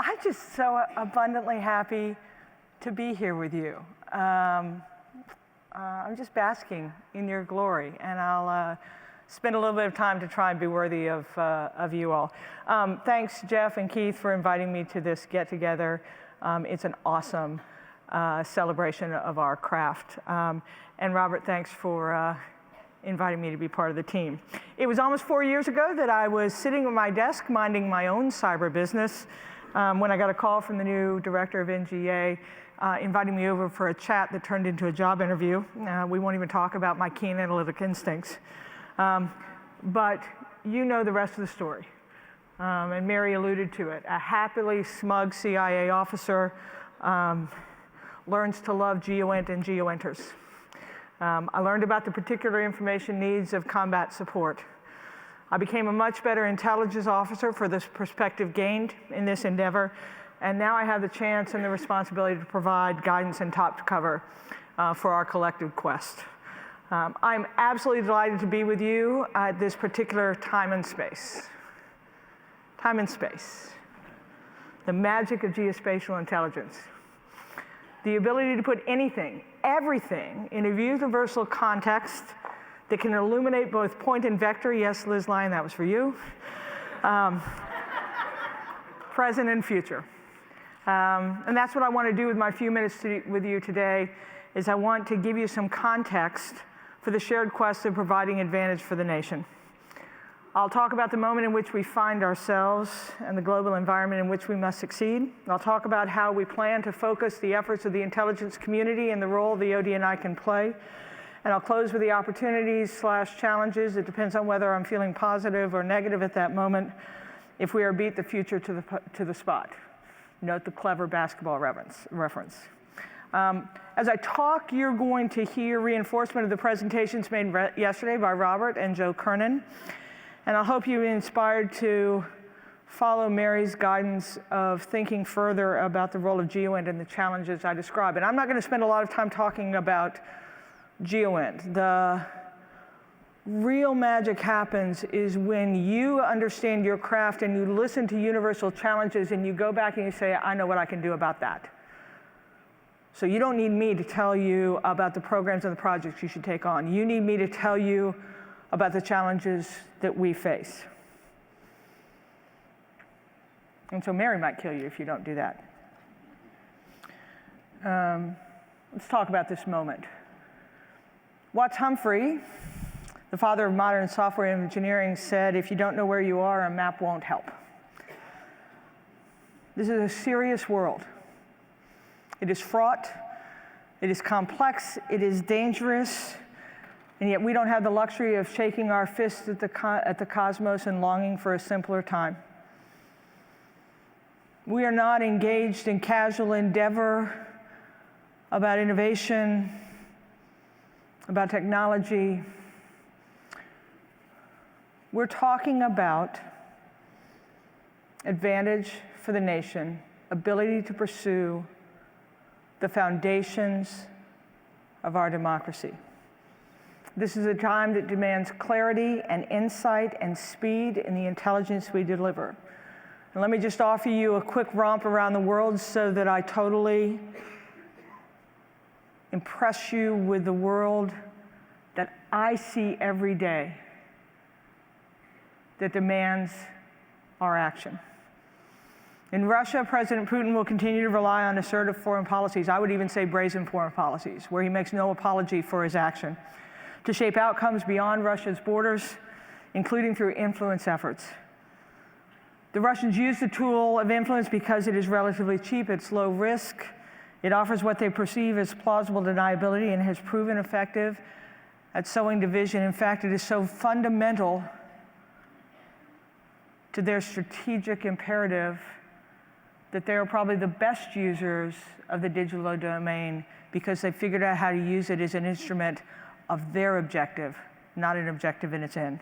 I'm just so abundantly happy to be here with you. I'm just basking in your glory, and I'll spend a little bit of time to try and be worthy of you all. Thanks, Jeff and Keith, for inviting me to this get-together. It's an awesome celebration of our craft. And Robert, thanks for inviting me to be part of the team. It was almost 4 years ago that I was sitting at my desk minding my own cyber business when I got a call from the new director of NGA inviting me over for a chat that turned into a job interview. We won't even talk about my keen analytic instincts. But you know the rest of the story. And Mary alluded to it. A happily smug CIA officer learns to love GEOINT and GEOINTers. I learned about the particular information needs of combat support. I became a much better intelligence officer for this perspective gained in this endeavor, and now I have the chance and the responsibility to provide guidance and top cover for our collective quest. I'm absolutely delighted to be with you at this particular time and space. Time and space. The magic of geospatial intelligence. The ability to put anything, everything, in a universal context that can illuminate both point and vector. Yes, Liz Lyon, that was for you. Present and future. And that's what I want to do with my few minutes with you today, is I want to give you some context for the shared quest of providing advantage for the nation. I'll talk about the moment in which we find ourselves and the global environment in which we must succeed. I'll talk about how we plan to focus the efforts of the intelligence community and the role the OD&I can play. And I'll close with the opportunities/challenges. It depends on whether I'm feeling positive or negative at that moment, if we are beat the future to the spot. Note the clever basketball reference. As I talk, you're going to hear reinforcement of the presentations made yesterday by Robert and Joe Kernan. And I hope you're inspired to follow Mary's guidance of thinking further about the role of GEOINT and the challenges I describe. And I'm not going to spend a lot of time talking about GEOINT. The real magic happens is when you understand your craft and you listen to universal challenges and you go back and you say, I know what I can do about that. So you don't need me to tell you about the programs and the projects you should take on. You need me to tell you about the challenges that we face. And so Mary might kill you if you don't do that. Let's talk about this moment. Watts Humphrey, the father of modern software engineering, said, if you don't know where you are, a map won't help. This is a serious world. It is fraught, it is complex, it is dangerous, and yet we don't have the luxury of shaking our fists at the cosmos and longing for a simpler time. We are not engaged in casual endeavor about innovation, about technology. We're talking about advantage for the nation, ability to pursue the foundations of our democracy. This is a time that demands clarity and insight and speed in the intelligence we deliver. And let me just offer you a quick romp around the world so that I totally impress you with the world that I see every day that demands our action. In Russia, President Putin will continue to rely on assertive foreign policies, I would even say brazen foreign policies, where he makes no apology for his action, to shape outcomes beyond Russia's borders, including through influence efforts. The Russians use the tool of influence because it is relatively cheap, it's low risk, it offers what they perceive as plausible deniability and has proven effective at sowing division. In fact, it is so fundamental to their strategic imperative that they are probably the best users of the digital domain because they figured out how to use it as an instrument of their objective, not an objective in its end.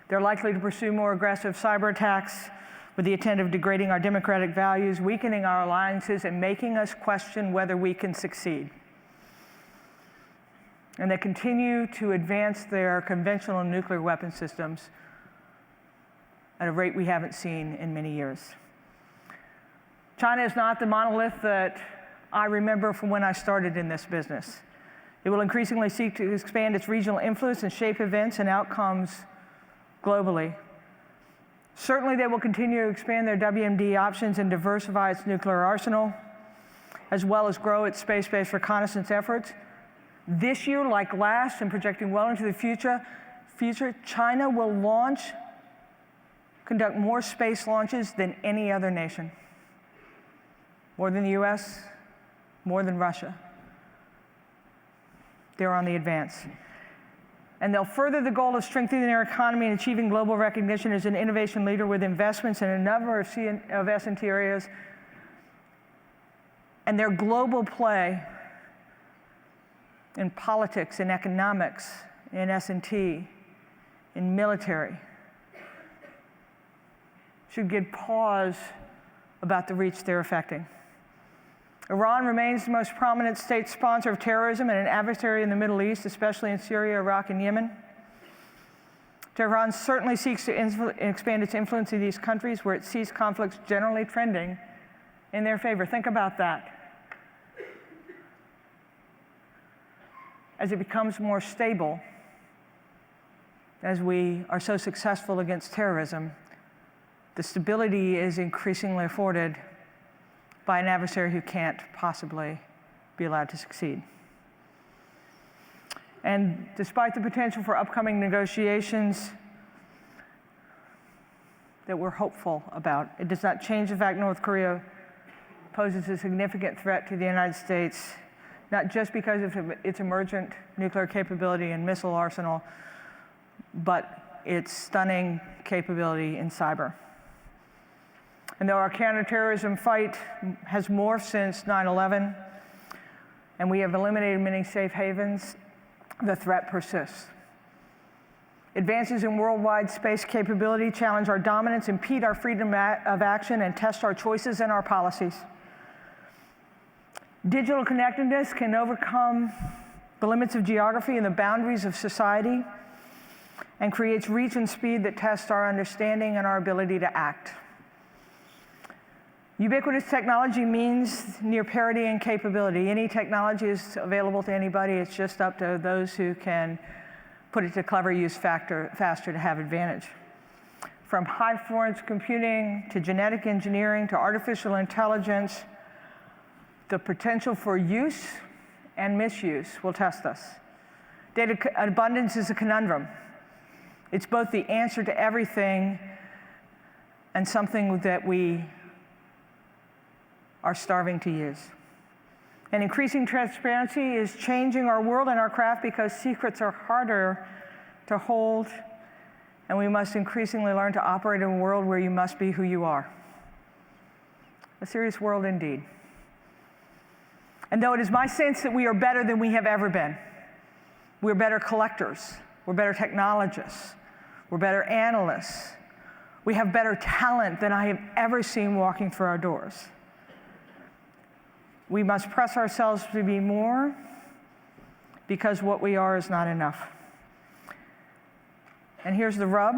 They're likely to pursue more aggressive cyber attacks with the intent of degrading our democratic values, weakening our alliances, and making us question whether we can succeed. And they continue to advance their conventional nuclear weapon systems at a rate we haven't seen in many years. China is not the monolith that I remember from when I started in this business. It will increasingly seek to expand its regional influence and shape events and outcomes globally. Certainly, they will continue to expand their WMD options and diversify its nuclear arsenal, as well as grow its space-based reconnaissance efforts. This year, like last, and projecting well into the future, China will conduct more space launches than any other nation. More than the US, more than Russia. They're on the advance. And they'll further the goal of strengthening their economy and achieving global recognition as an innovation leader with investments in a number of S&T areas. And their global play in politics, in economics, in S&T, in military, should give pause about the reach they're affecting. Iran remains the most prominent state sponsor of terrorism and an adversary in the Middle East, especially in Syria, Iraq, and Yemen. Tehran certainly seeks to expand its influence in these countries where it sees conflicts generally trending in their favor. Think about that. As it becomes more stable, as we are so successful against terrorism, the stability is increasingly afforded by an adversary who can't possibly be allowed to succeed. And despite the potential for upcoming negotiations that we're hopeful about, it does not change the fact North Korea poses a significant threat to the United States, not just because of its emergent nuclear capability and missile arsenal, but its stunning capability in cyber. And though our counterterrorism fight has morphed since 9/11, and we have eliminated many safe havens, the threat persists. Advances in worldwide space capability challenge our dominance, impede our freedom of action, and test our choices and our policies. Digital connectedness can overcome the limits of geography and the boundaries of society, and creates reach and speed that tests our understanding and our ability to act. Ubiquitous technology means near parity in capability. Any technology is available to anybody. It's just up to those who can put it to clever use faster to have advantage. From high-performance computing to genetic engineering to artificial intelligence, the potential for use and misuse will test us. Data abundance is a conundrum. It's both the answer to everything and something that we are starving to use. And increasing transparency is changing our world and our craft because secrets are harder to hold, and we must increasingly learn to operate in a world where you must be who you are. A serious world indeed. And though it is my sense that we are better than we have ever been, we're better collectors, we're better technologists, we're better analysts, we have better talent than I have ever seen walking through our doors. We must press ourselves to be more because what we are is not enough. And here's the rub.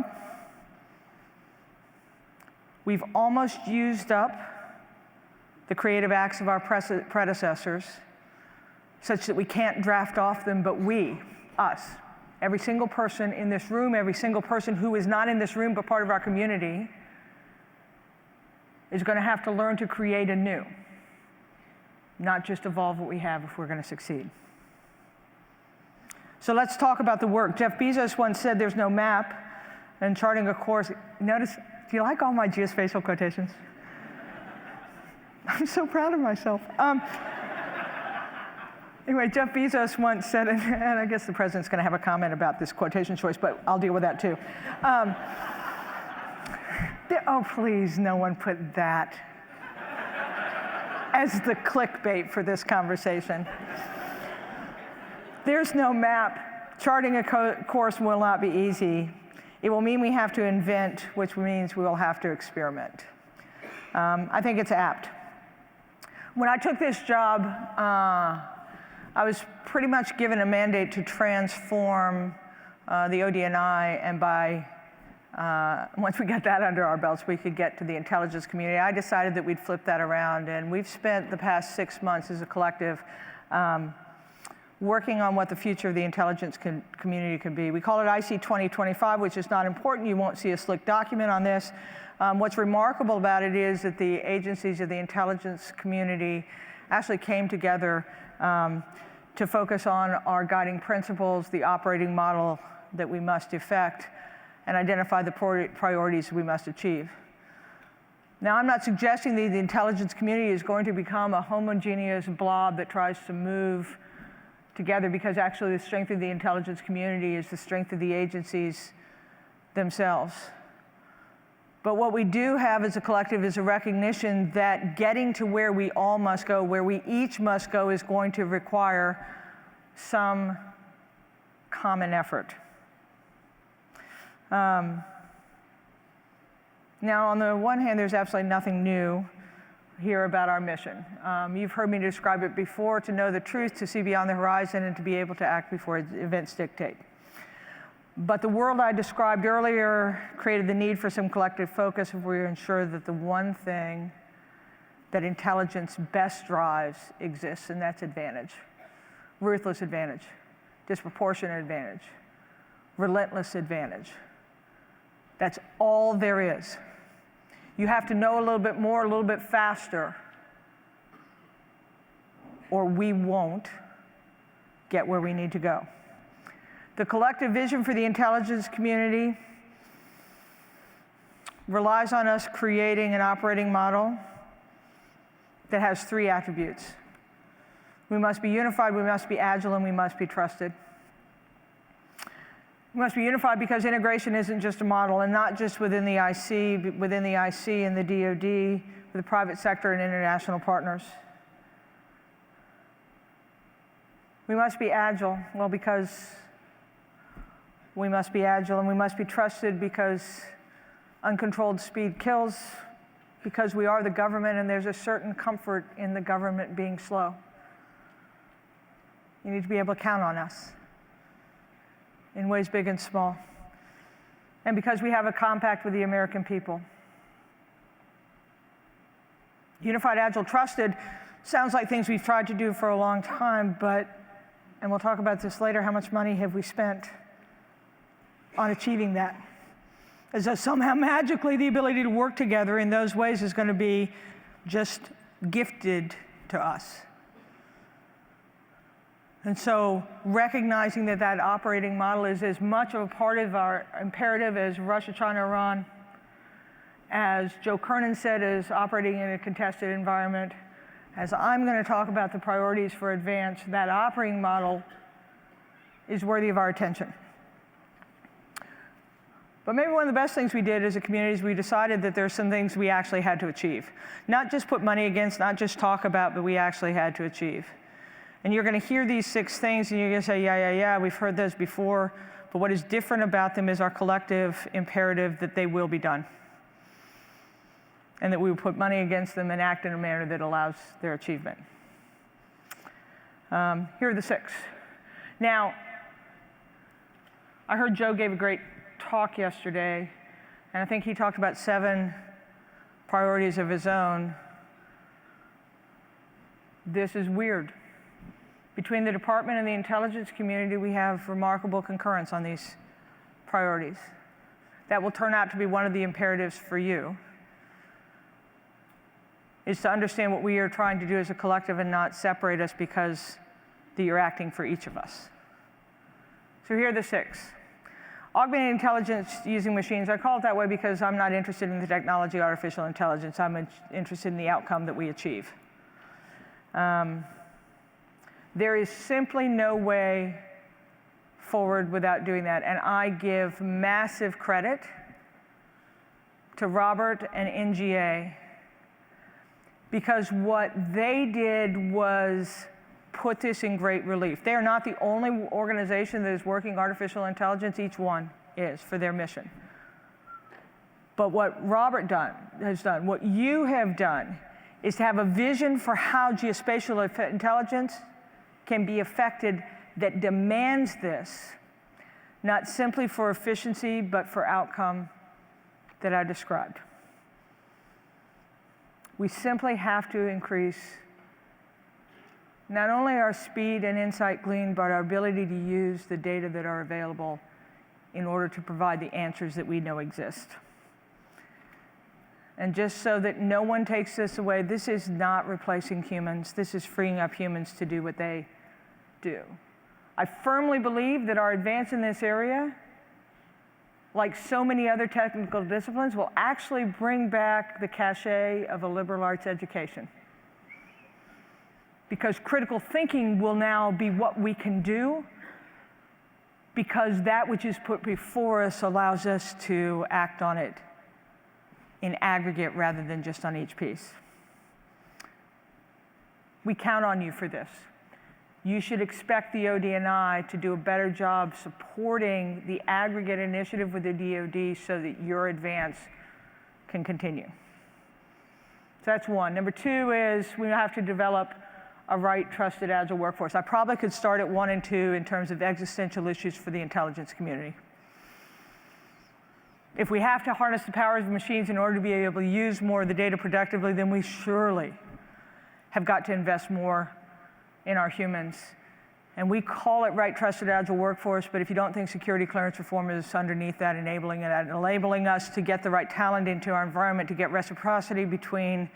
We've almost used up the creative acts of our predecessors such that we can't draft off them, but we, us, every single person in this room, every single person who is not in this room but part of our community, is going to have to learn to create anew. Not just evolve what we have if we're going to succeed. So let's talk about the work. Jeff Bezos once said there's no map, and charting a course. Notice, do you like all my geospatial quotations? I'm so proud of myself. Anyway, Jeff Bezos once said, and I guess the president's going to have a comment about this quotation choice, but I'll deal with that too. Oh, please, no one put that as the clickbait for this conversation. There's no map. Charting a course will not be easy. It will mean we have to invent, which means we will have to experiment. I think it's apt. When I took this job, I was pretty much given a mandate to transform the ODNI, and by Once we got that under our belts, we could get to the intelligence community. I decided that we'd flip that around, and we've spent the past 6 months as a collective working on what the future of the intelligence community could be. We call it IC 2025, which is not important. You won't see a slick document on this. What's remarkable about it is that the agencies of the intelligence community actually came together to focus on our guiding principles, the operating model that we must effect, and identify the priorities we must achieve. Now, I'm not suggesting that the intelligence community is going to become a homogeneous blob that tries to move together, because actually the strength of the intelligence community is the strength of the agencies themselves. But what we do have as a collective is a recognition that getting to where we all must go, where we each must go, is going to require some common effort. Now, on the one hand, there's absolutely nothing new here about our mission. You've heard me describe it before: to know the truth, to see beyond the horizon, and to be able to act before events dictate. But the world I described earlier created the need for some collective focus if we ensure that the one thing that intelligence best drives exists, and that's advantage. Ruthless advantage, disproportionate advantage, relentless advantage. That's all there is. You have to know a little bit more, a little bit faster, or we won't get where we need to go. The collective vision for the intelligence community relies on us creating an operating model that has 3 attributes. We must be unified, we must be agile, and we must be trusted. We must be unified because integration isn't just a model, and not just within the IC, but within the IC and the DoD, with the private sector and international partners. We must be agile, well, because we must be agile, and we must be trusted because uncontrolled speed kills, because we are the government, and there's a certain comfort in the government being slow. You need to be able to count on us in ways big and small. And because we have a compact with the American people. Unified, agile, trusted sounds like things we've tried to do for a long time, but, and we'll talk about this later, how much money have we spent on achieving that? As though somehow magically the ability to work together in those ways is going to be just gifted to us. And so recognizing that that operating model is as much of a part of our imperative as Russia, China, Iran, as Joe Kernan said, is operating in a contested environment, as I'm going to talk about the priorities for advance, that operating model is worthy of our attention. But maybe one of the best things we did as a community is we decided that there's some things we actually had to achieve. Not just put money against, not just talk about, but we actually had to achieve. And you're going to hear these 6 things, and you're going to say, yeah, we've heard those before. But what is different about them is our collective imperative that they will be done, and that we will put money against them and act in a manner that allows their achievement. Here are the 6. Now, I heard Joe gave a great talk yesterday, and I think he talked about 7 priorities of his own. This is weird. Between the department and the intelligence community, we have remarkable concurrence on these priorities. That will turn out to be one of the imperatives for you, is to understand what we are trying to do as a collective and not separate us because that you're acting for each of us. So here are the 6. Augmented intelligence using machines. I call it that way because I'm not interested in the technology of artificial intelligence. I'm interested in the outcome that we achieve. There is simply no way forward without doing that. And I give massive credit to Robert and NGA, because what they did was put this in great relief. They are not the only organization that is working artificial intelligence. Each one is for their mission. But what Robert has done, what you have done, is to have a vision for how geospatial intelligence can be affected that demands this, not simply for efficiency, but for outcome that I described. We simply have to increase not only our speed and insight gleaned, but our ability to use the data that are available in order to provide the answers that we know exist. And just so that no one takes this away, this is not replacing humans. This is freeing up humans to do what they do. I firmly believe that our advance in this area, like so many other technical disciplines, will actually bring back the cachet of a liberal arts education. Because critical thinking will now be what we can do, because that which is put before us allows us to act on it in aggregate rather than just on each piece. We count on you for this. You should expect the ODNI to do a better job supporting the aggregate initiative with the DoD so that your advance can continue. So that's one. Number two is we have to develop a right, trusted, agile workforce. I probably could start at 1 and 2 in terms of existential issues for the intelligence community. If we have to harness the powers of machines in order to be able to use more of the data productively, then we surely have got to invest more in our humans. And we call it right, trusted, agile workforce, but if you don't think security clearance reform is underneath that, enabling us to get the right talent into our environment, to get reciprocity between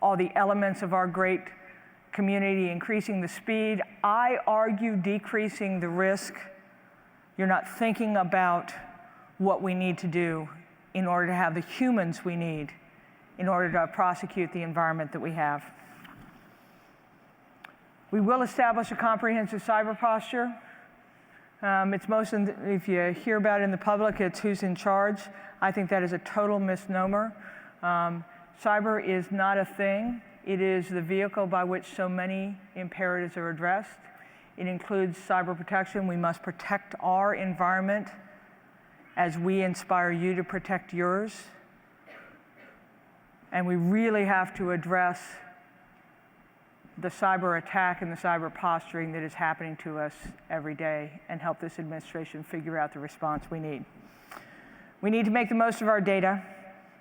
all the elements of our great community, increasing the speed, I argue decreasing the risk, you're not thinking about what we need to do in order to have the humans we need in order to prosecute the environment that we have. We will establish a comprehensive cyber posture. It's most, if you hear about it in the public, it's who's in charge. I think that is a total misnomer. Cyber is not a thing. It is the vehicle by which so many imperatives are addressed. It includes cyber protection. We must protect our environment as we inspire you to protect yours. And we really have to address the cyber attack and the cyber posturing that is happening to us every day and help this administration figure out the response we need. We need to make the most of our data,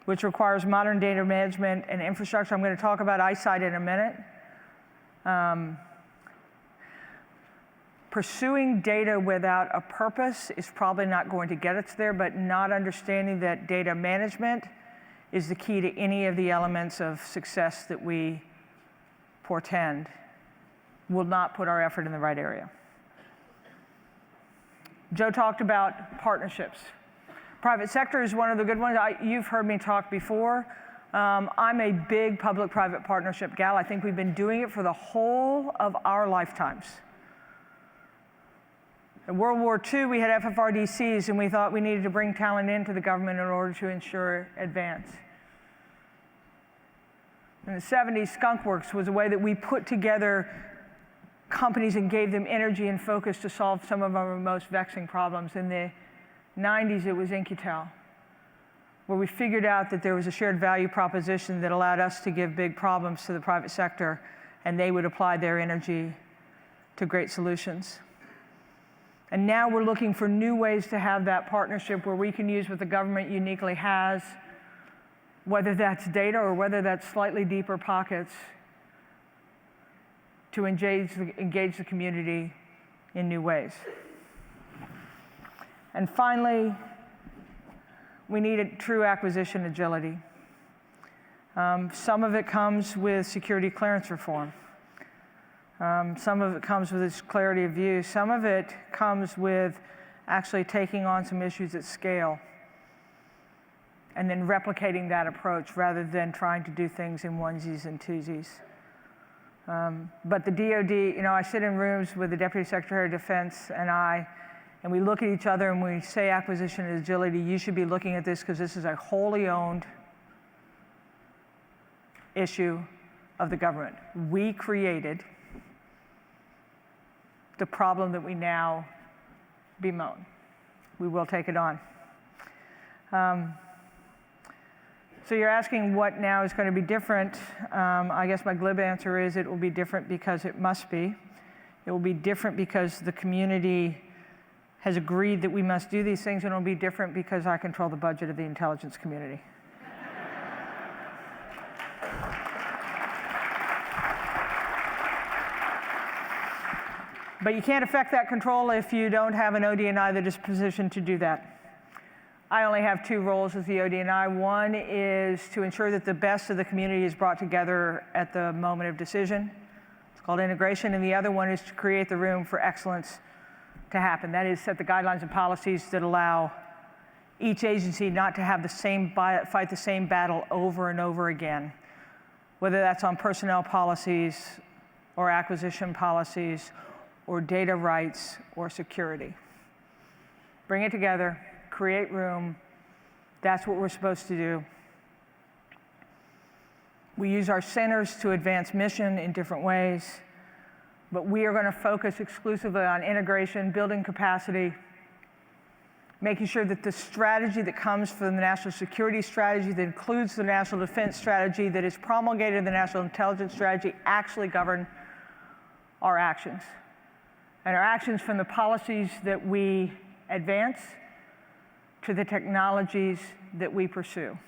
which requires modern data management and infrastructure. I'm going to talk about eyesight in a minute. Pursuing data without a purpose is probably not going to get us there, but not understanding that data management is the key to any of the elements of success that we portend will not put our effort in the right area. Joe talked about partnerships. Private sector is one of the good ones. You've heard me talk before. I'm a big public-private partnership gal. I think we've been doing it for the whole of our lifetimes. In World War II, we had FFRDCs, and we thought we needed to bring talent into the government in order to ensure advance. In the 70s, Skunk Works was a way that we put together companies and gave them energy and focus to solve some of our most vexing problems. In the 90s, it was Incutel, where we figured out that there was a shared value proposition that allowed us to give big problems to the private sector, and they would apply their energy to great solutions. And now we're looking for new ways to have that partnership where we can use what the government uniquely has, whether that's data or whether that's slightly deeper pockets, to engage the community in new ways. And finally, we need a true acquisition agility. Some of it comes with security clearance reform. Some of it comes with this clarity of view. Some of it comes with actually taking on some issues at scale and then replicating that approach rather than trying to do things in onesies and twosies. But the DoD, I sit in rooms with the Deputy Secretary of Defense and we look at each other and we say acquisition and agility, you should be looking at this because this is a wholly owned issue of the government. We created the problem that we now bemoan. We will take it on. So you're asking what now is going to be different. I guess my glib answer is it will be different because it must be. It will be different because the community has agreed that we must do these things, and it'll be different because I control the budget of the intelligence community. But you can't affect that control if you don't have an OD&I that is positioned to do that. I only have two roles as the OD&I. One is to ensure that the best of the community is brought together at the moment of decision. It's called integration. And the other one is to create the room for excellence to happen. That is, set the guidelines and policies that allow each agency not to have fight the same battle over and over again, whether that's on personnel policies or acquisition policies or data rights or security. Bring it together, create room. That's what we're supposed to do. We use our centers to advance mission in different ways, but we are going to focus exclusively on integration, building capacity, making sure that the strategy that comes from the national security strategy, that includes the national defense strategy, that is promulgated in the national intelligence strategy, actually govern our actions. And our actions from the policies that we advance to the technologies that we pursue.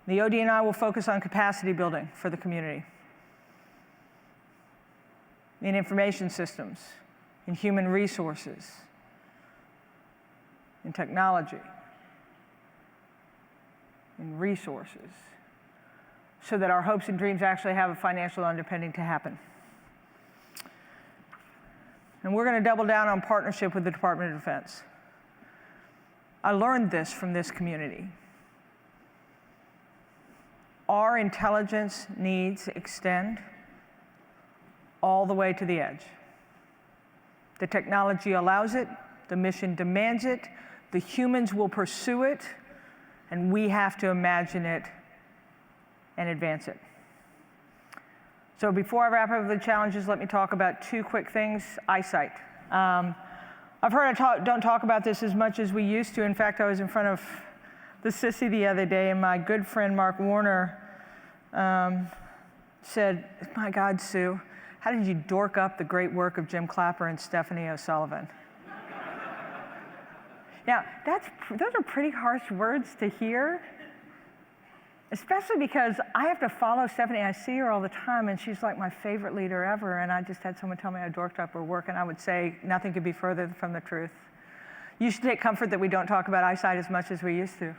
The OD&I will focus on capacity building for the community, in information systems, in human resources, in technology, in resources, so that our hopes and dreams actually have a financial underpinning to happen. And we're going to double down on partnership with the Department of Defense. I learned this from this community. Our intelligence needs extend all the way to the edge. The technology allows it, the mission demands it, the humans will pursue it, and we have to imagine it and advance it. So before I wrap up the challenges, let me talk about two quick things. Eyesight. I've heard I don't talk about this as much as we used to. In fact, I was in front of the Sissy the other day, and my good friend Mark Warner said, "My God, Sue, how did you dork up the great work of Jim Clapper and Stephanie O'Sullivan?" Now, those are pretty harsh words to hear, especially because I have to follow Stephanie. I see her all the time, and she's like my favorite leader ever, and I just had someone tell me I dorked up her work, and I would say nothing could be further from the truth. You should take comfort that we don't talk about eyesight as much as we used to.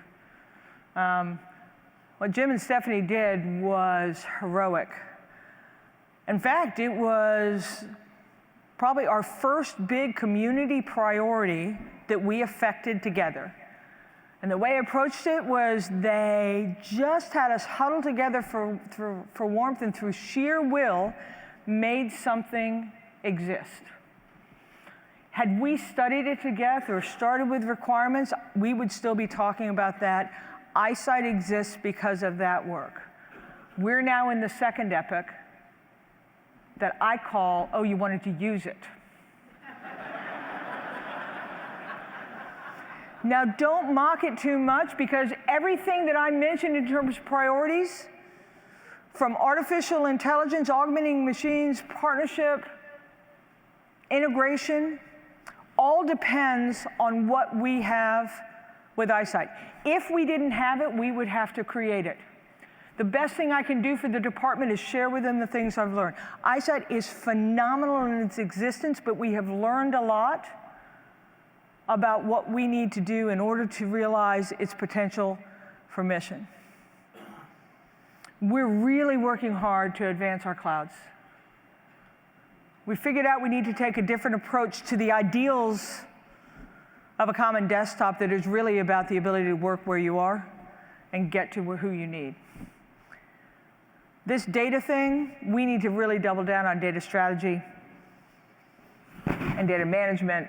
What Jim and Stephanie did was heroic. In fact, it was probably our first big community priority that we affected together. And the way I approached it was they just had us huddle together for warmth, and through sheer will made something exist. Had we studied it together or started with requirements, we would still be talking about that. Eyesight exists because of that work. We're now in the second epoch that I call, oh, you wanted to use it. Now, don't mock it too much, because everything that I mentioned in terms of priorities, from artificial intelligence, augmenting machines, partnership, integration, all depends on what we have with eyesight. If we didn't have it, we would have to create it. The best thing I can do for the department is share with them the things I've learned. Eyesight is phenomenal in its existence, but we have learned a lot about what we need to do in order to realize its potential for mission. We're really working hard to advance our clouds. We figured out we need to take a different approach to the ideals of a common desktop that is really about the ability to work where you are and get to who you need. This data thing, we need to really double down on data strategy and data management.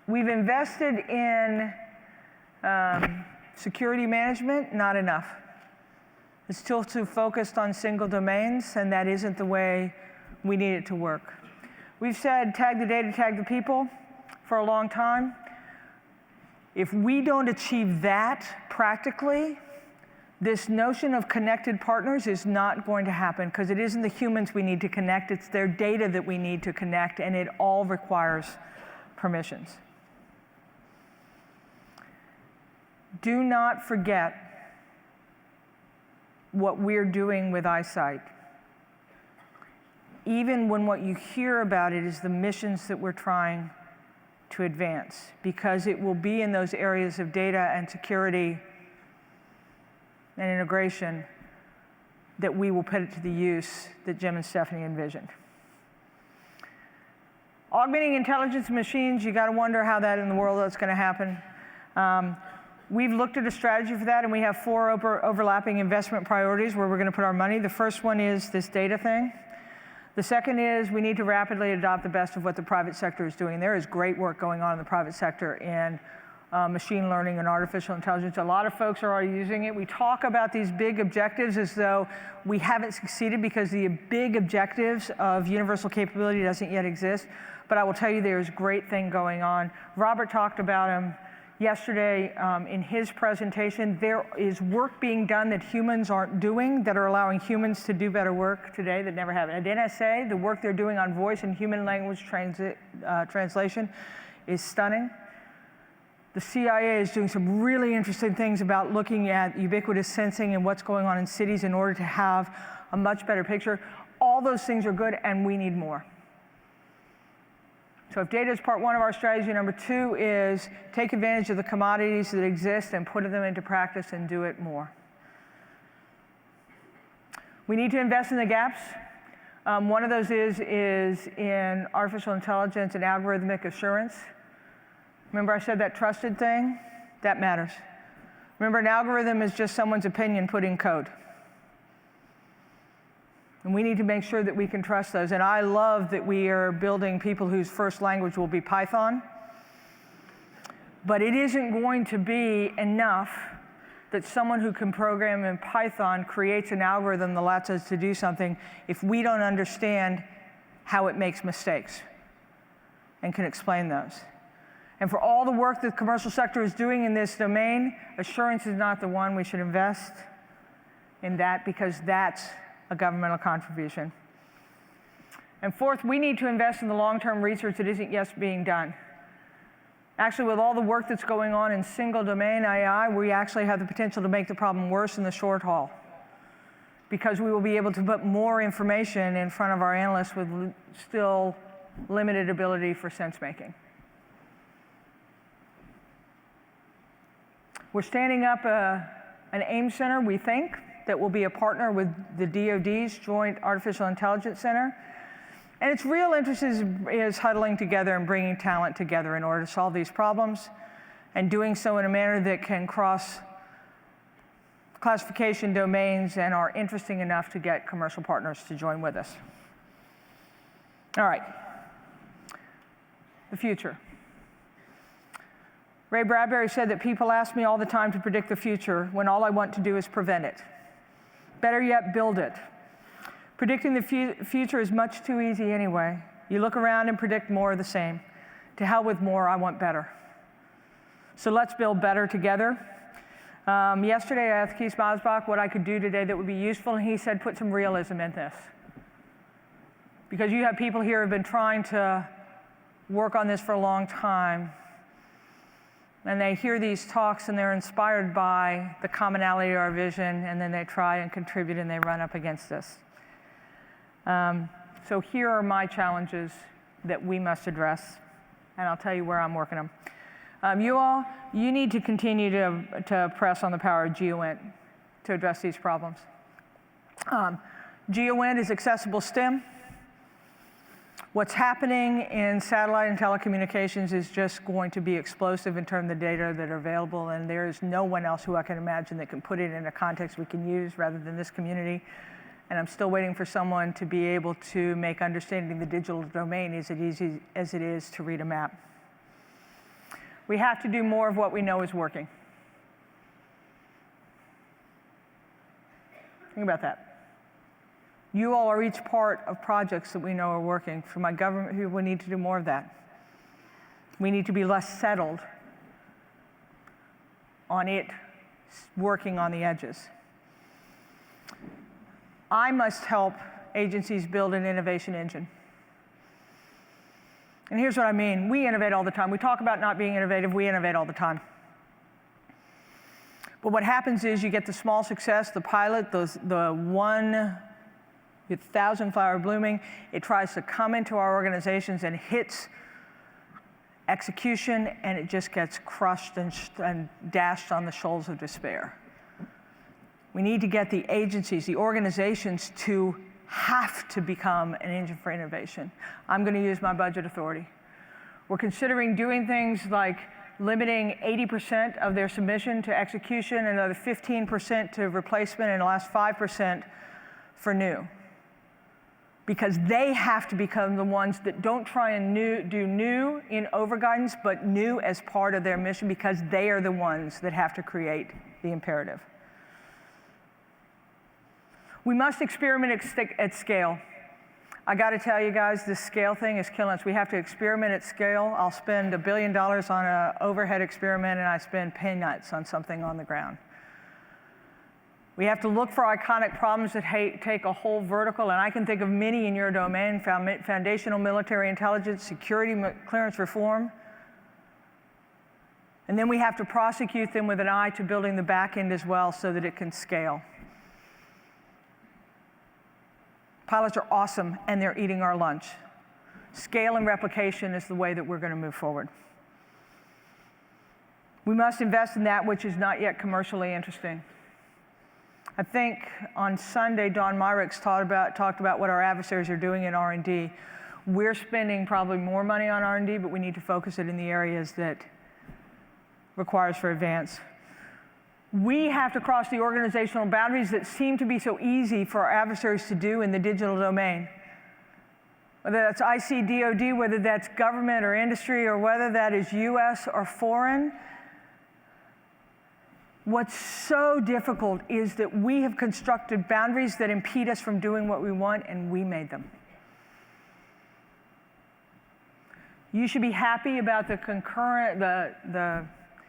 We've invested in security management, not enough. It's still too focused on single domains, and that isn't the way we need it to work. We've said tag the data, tag the people for a long time. If we don't achieve that practically, This notion of connected partners is not going to happen because it isn't the humans we need to connect, it's their data that we need to connect, and it all requires permissions. Do not forget what we're doing with eyesight. Even when what you hear about it is the missions that we're trying to advance, because it will be in those areas of data and security and integration that we will put it to the use that Jim and Stephanie envisioned. Augmenting intelligence machines, you got to wonder how that in the world that's going to happen. We've looked at a strategy for that, and we have 4 overlapping investment priorities where we're going to put our money. The first one is this data thing. The second is we need to rapidly adopt the best of what the private sector is doing. There is great work going on in the private sector in machine learning and artificial intelligence. A lot of folks are already using it. We talk about these big objectives as though we haven't succeeded because the big objectives of universal capability doesn't yet exist. But I will tell you there's a great thing going on. Robert talked about them yesterday in his presentation. There is work being done that humans aren't doing that are allowing humans to do better work today that never have. At NSA, the work they're doing on voice and human language translation is stunning. The CIA is doing some really interesting things about looking at ubiquitous sensing and what's going on in cities in order to have a much better picture. All those things are good, and we need more. So if data is part 1 of our strategy, number 2 is take advantage of the commodities that exist and put them into practice and do it more. We need to invest in the gaps. One of those is in artificial intelligence and algorithmic assurance. Remember I said that trusted thing? That matters. Remember, an algorithm is just someone's opinion put in code. And we need to make sure that we can trust those. And I love that we are building people whose first language will be Python. But it isn't going to be enough that someone who can program in Python creates an algorithm that allows us to do something if we don't understand how it makes mistakes and can explain those. And for all the work that the commercial sector is doing in this domain, assurance is not the one we should invest in that, because that's a governmental contribution. And fourth, we need to invest in the long-term research that isn't yet being done. Actually, with all the work that's going on in single domain AI, we actually have the potential to make the problem worse in the short haul, because we will be able to put more information in front of our analysts with still limited ability for sense making. We're standing up an AIM center, we think, that will be a partner with the DoD's Joint Artificial Intelligence Center. And its real interest is huddling together and bringing talent together in order to solve these problems, and doing so in a manner that can cross classification domains and are interesting enough to get commercial partners to join with us. All right, the future. Ray Bradbury said that people ask me all the time to predict the future when all I want to do is prevent it. Better yet, build it. Predicting the future is much too easy anyway. You look around and predict more of the same. To hell with more, I want better. So let's build better together. Yesterday I asked Keith Mosbach what I could do today that would be useful, and he said put some realism in this. Because you have people here who have been trying to work on this for a long time, and they hear these talks and they're inspired by the commonality of our vision, and then they try and contribute and they run up against us. So here are my challenges that we must address, and I'll tell you where I'm working them. You need to continue to press on the power of GEOINT to address these problems. GEOINT is accessible STEM. What's happening in satellite and telecommunications is just going to be explosive in terms of the data that are available, and there is no one else who I can imagine that can put it in a context we can use rather than this community. And I'm still waiting for someone to be able to make understanding the digital domain as easy as it is to read a map. We have to do more of what we know is working. Think about that. You all are each part of projects that we know are working. For my government, we need to do more of that. We need to be less settled on it working on the edges. I must help agencies build an innovation engine. And here's what I mean. We innovate all the time. We talk about not being innovative. We innovate all the time. But what happens is you get the small success, the pilot, the one with 1,000 flower blooming. It tries to come into our organizations and hits execution, and it just gets crushed and dashed on the shoals of despair. We need to get the agencies, the organizations, to have to become an engine for innovation. I'm going to use my budget authority. We're considering doing things like limiting 80% of their submission to execution, another 15% to replacement, and the last 5% for new. Because they have to become the ones that don't try and do new in overguidance, but new as part of their mission, because they are the ones that have to create the imperative. We must experiment at scale. I got to tell you guys, this scale thing is killing us. We have to experiment at scale. I'll spend $1 billion on an overhead experiment, and I spend peanuts on something on the ground. We have to look for iconic problems that take a whole vertical, and I can think of many in your domain: foundational military intelligence, security clearance reform. And then we have to prosecute them with an eye to building the back end as well so that it can scale. Pilots are awesome, and they're eating our lunch. Scale and replication is the way that we're going to move forward. We must invest in that which is not yet commercially interesting. I think on Sunday, Don Myrick's talked about what our adversaries are doing in R&D. We're spending probably more money on R&D, but we need to focus it in the areas that requires for advance. We have to cross the organizational boundaries that seem to be so easy for our adversaries to do in the digital domain. Whether that's IC, DoD, whether that's government or industry, or whether that is US or foreign. What's so difficult is that we have constructed boundaries that impede us from doing what we want, and we made them. You should be happy about the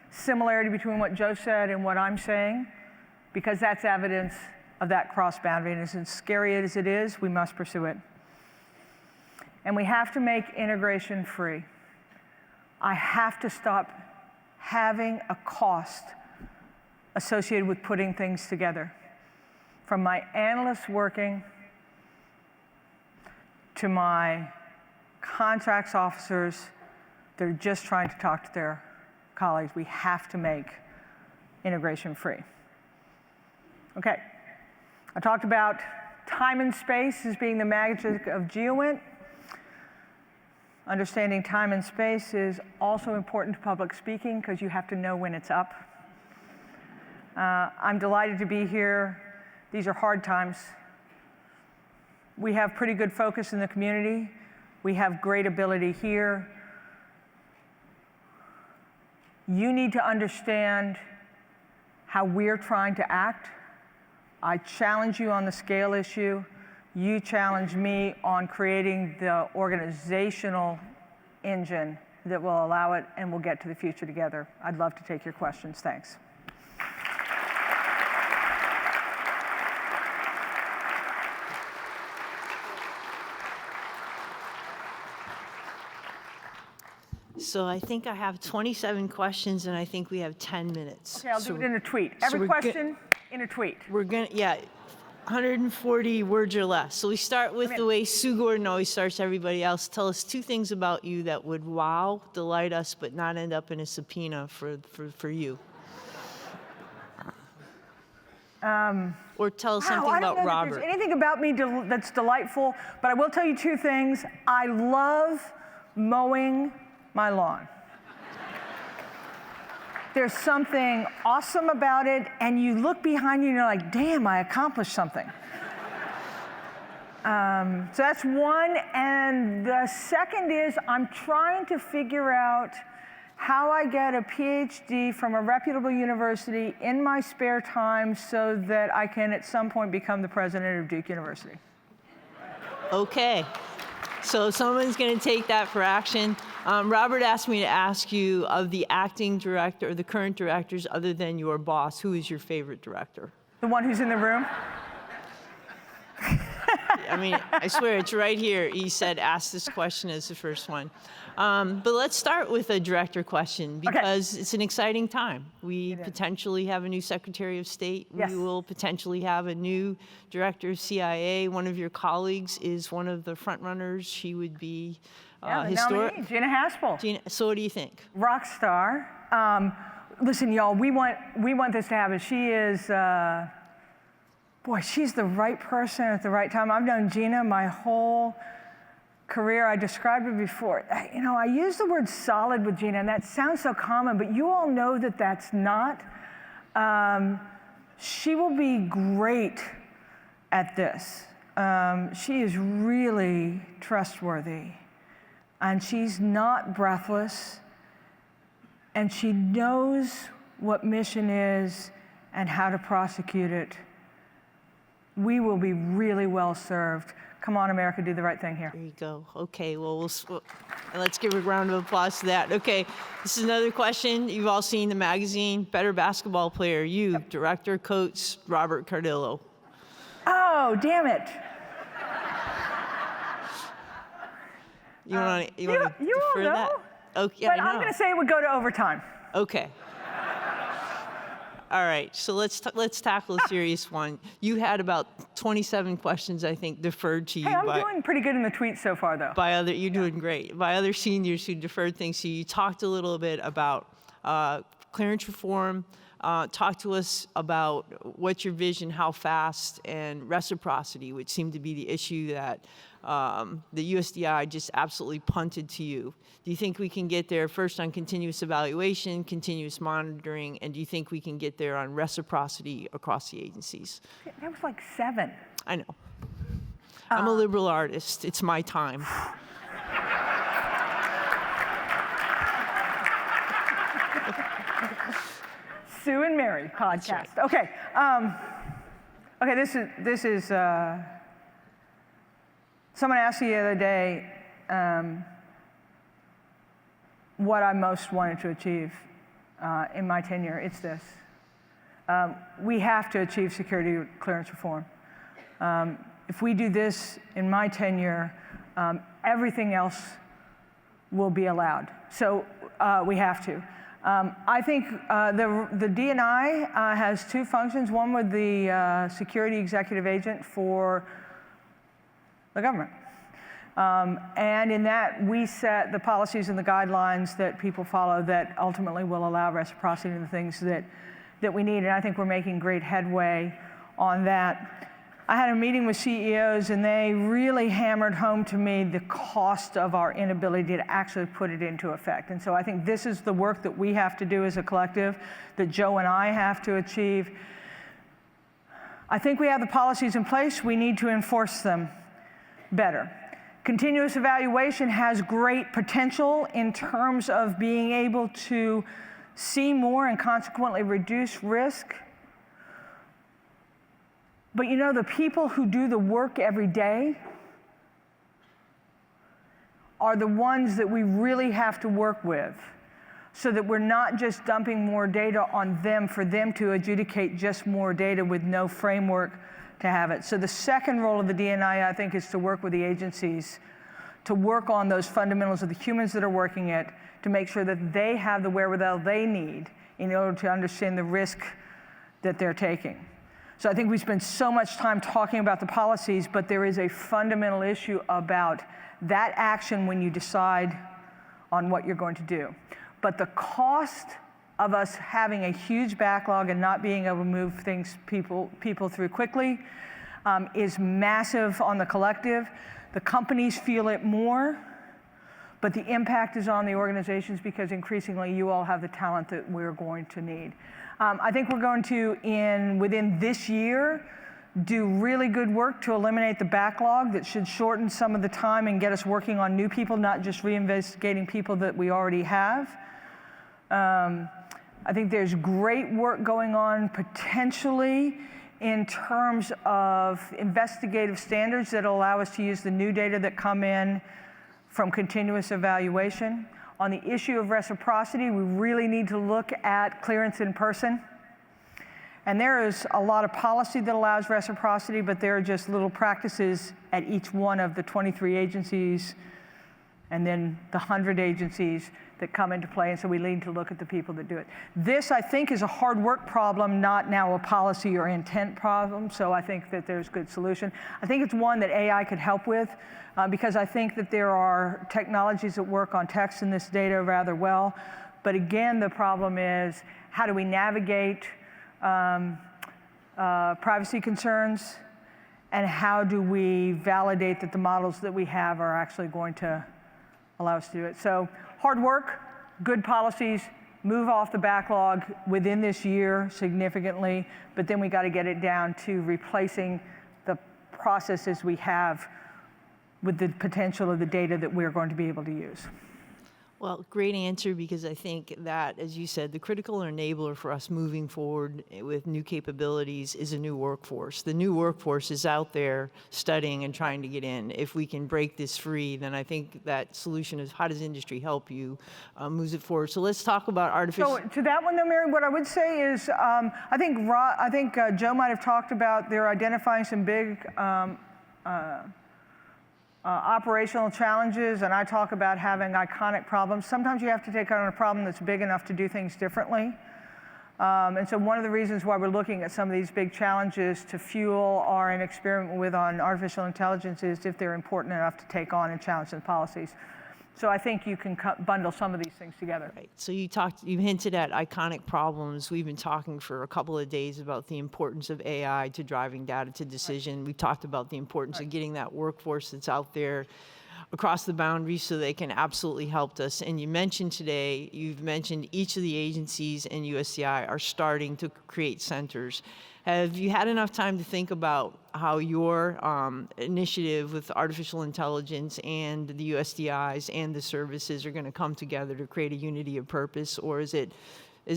similarity between what Joe said and what I'm saying, because that's evidence of that cross-boundary. And as scary as it is, we must pursue it. And we have to make integration free. I have to stop having a cost associated with putting things together. From my analysts working to my contracts officers, they're just trying to talk to their colleagues. We have to make integration free. Okay, I talked about time and space as being the magic of GEOINT. Understanding time and space is also important to public speaking because you have to know when it's up. I'm delighted to be here. These are hard times. We have pretty good focus in the community. We have great ability here. You need to understand how we're trying to act. I challenge you on the scale issue. You challenge me on creating the organizational engine that will allow it, and we'll get to the future together. I'd love to take your questions. Thanks. So I think I have 27 questions, and I think we have 10 minutes. Okay, I'll do it in a tweet. Every question in a tweet. We're going to, 140 words or less. So we start with the way Sue Gordon always starts everybody else. Tell us 2 things about you that would wow, delight us, but not end up in a subpoena for you. Or tell us something about Robert. There's anything about me that's delightful, but I will tell you 2 things. I love mowing my lawn. There's something awesome about it, and you look behind you and you're like, damn, I accomplished something. So that's one, and the second is I'm trying to figure out how I get a PhD from a reputable university in my spare time so that I can at some point become the president of Duke University. Okay. So someone's going to take that for action. Robert asked me to ask you, of the acting director or the current directors other than your boss, who is your favorite director? The one who's in the room? I mean, I swear it's right here. He said, ask this question as the first one. But let's start with a director question because it's an exciting time. We potentially have a new Secretary of State. Yes. We will potentially have a new director of CIA. One of your colleagues is one of the front runners. She would be the historic. nominee, Gina Haspel. Gina, so what do you think? Rock star. Listen, y'all, we want this to happen. She is, boy, she's the right person at the right time. I've known Gina my whole career. I described her before. You know, I use the word solid with Gina, and that sounds so common, but you all know that that's not. She will be great at this. She is really trustworthy, and she's not breathless, and she knows what mission is and how to prosecute it. We will be really well served. Come on, America, do the right thing here. There you go. Okay, well, let's give a round of applause to that. Okay, this is another question. You've all seen the magazine, Better Basketball Player. You, Director, Coach Robert Cardillo. Oh, damn it. You want to you all defer know, that? Okay, but I know. I'm going to say it would go to overtime. Okay. All right, so let's tackle a serious one. You had about 27 questions, I think, deferred to you. Hey, I'm doing pretty good in the tweets so far, though. You're doing great. By other seniors who deferred things to you. You talked a little bit about clearance reform. Talk to us about what's your vision, how fast, and reciprocity, which seemed to be the issue that the USDI just absolutely punted to you. Do you think we can get there first on continuous evaluation, continuous monitoring, and do you think we can get there on reciprocity across the agencies? That was like 7. I know. I'm a liberal artist. It's my time. Sue and Mary podcast. Right. Okay. Okay. This is. Someone asked me the other day what I most wanted to achieve in my tenure. It's this: we have to achieve security clearance reform. If we do this in my tenure, everything else will be allowed. So we have to. I think the D&I has 2 functions, one with the security executive agent for the government. And in that, we set the policies and the guidelines that people follow that ultimately will allow reciprocity in the things that we need. And I think we're making great headway on that. I had a meeting with CEOs, and they really hammered home to me the cost of our inability to actually put it into effect. And so I think this is the work that we have to do as a collective, that Joe and I have to achieve. I think we have the policies in place. We need to enforce them better. Continuous evaluation has great potential in terms of being able to see more and consequently reduce risk. But you know, the people who do the work every day are the ones that we really have to work with, so that we're not just dumping more data on them for them to adjudicate just more data with no framework to have it. So the second role of the D&I think, is to work with the agencies to work on those fundamentals of the humans that are working it, to make sure that they have the wherewithal they need in order to understand the risk that they're taking. So I think we spend so much time talking about the policies, but there is a fundamental issue about that action when you decide on what you're going to do. But the cost of us having a huge backlog and not being able to move people through quickly is massive on the collective. The companies feel it more, but the impact is on the organizations because increasingly you all have the talent that we're going to need. I think we're going to, within this year, do really good work to eliminate the backlog that should shorten some of the time and get us working on new people, not just reinvestigating people that we already have. I think there's great work going on potentially in terms of investigative standards that allow us to use the new data that come in from continuous evaluation. On the issue of reciprocity, we really need to look at clearance in person And there is a lot of policy that allows reciprocity, but there are just little practices at each one of the 23 agencies and then the 100 agencies that come into play, and so we need to look at the people that do it. This, I think, is a hard work problem, not now a policy or intent problem, so I think that there's good solution. I think it's one that AI could help with, because I think that there are technologies that work on text and this data rather well, but again, the problem is, how do we navigate privacy concerns, and how do we validate that the models that we have are actually going to allow us to do it? So hard work, good policies, move off the backlog within this year significantly, but then we got to get it down to replacing the processes we have with the potential of the data that we're going to be able to use. Well, great answer, because I think that, as you said, the critical enabler for us moving forward with new capabilities is a new workforce. The new workforce is out there studying and trying to get in. If we can break this free, then I think that solution is, how does industry help you moves it forward. So let's talk about artificial. So to that one though, Mary, what I would say is, I think Joe might have talked about they're identifying some big operational challenges, and I talk about having iconic problems. Sometimes you have to take on a problem that's big enough to do things differently. And so one of the reasons why we're looking at some of these big challenges to fuel our experiment with on artificial intelligence is if they're important enough to take on and challenge the policies. So I think you can bundle some of these things together. Right. So you hinted at iconic problems. We've been talking for a couple of days about the importance of AI to driving data to decision. We've talked about the importance of getting that workforce that's out there across the boundaries so they can absolutely help us. And you mentioned today, you've mentioned each of the agencies and USDI are starting to create centers. Have you had enough time to think about how your initiative with artificial intelligence and the USDIs and the services are going to come together to create a unity of purpose, or is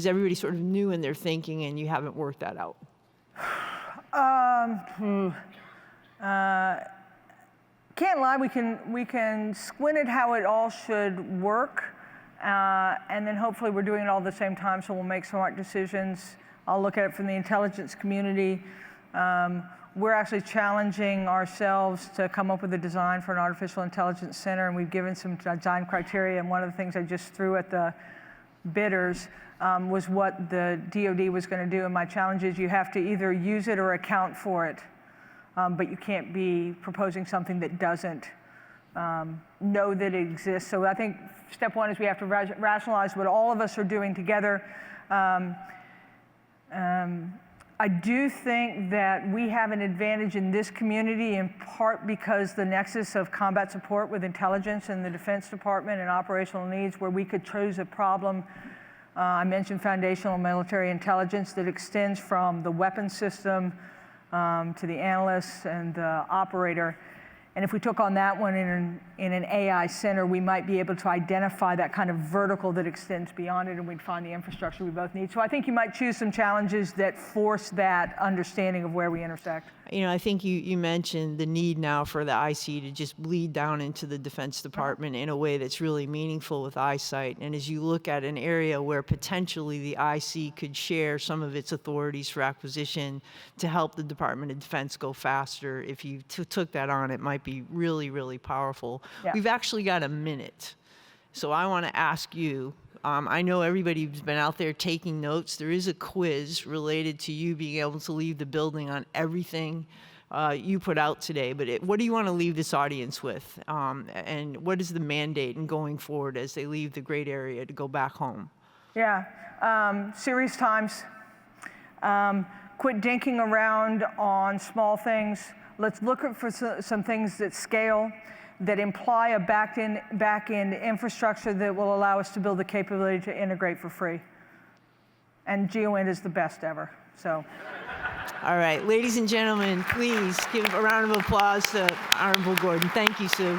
everybody sort of new in their thinking and you haven't worked that out? Can't lie, we can squint at how it all should work, and then hopefully we're doing it all at the same time, so we'll make smart decisions. I'll look at it from the intelligence community. We're actually challenging ourselves to come up with a design for an artificial intelligence center, and we've given some design criteria, and one of the things I just threw at the bidders was what the DoD was going to do, and my challenge is you have to either use it or account for it, but you can't be proposing something that doesn't know that it exists. So I think step one is we have to rationalize what all of us are doing together. I do think that we have an advantage in this community, in part because the nexus of combat support with intelligence and the Defense Department and operational needs, where we could choose a problem. I mentioned foundational military intelligence that extends from the weapons system to the analysts and the operator. And if we took on that one in an AI center, we might be able to identify that kind of vertical that extends beyond it, and we'd find the infrastructure we both need. So I think you might choose some challenges that force that understanding of where we intersect. You know, I think you mentioned the need now for the IC to just bleed down into the Defense Department in a way that's really meaningful with eyesight. And as you look at an area where potentially the IC could share some of its authorities for acquisition to help the Department of Defense go faster, if you took that on, it might be really, really powerful. Yeah. We've actually got a minute. So I want to ask you, I know everybody's been out there taking notes. There is a quiz related to you being able to leave the building on everything you put out today. But what do you want to leave this audience with? And what is the mandate in going forward as they leave the great area to go back home? Yeah, serious times. Quit dinking around on small things. Let's look for some things that scale, that imply a back-end infrastructure that will allow us to build the capability to integrate for free. And GEOINT is the best ever, so. All right, ladies and gentlemen, please give a round of applause to Honorable Gordon. Thank you, Sue.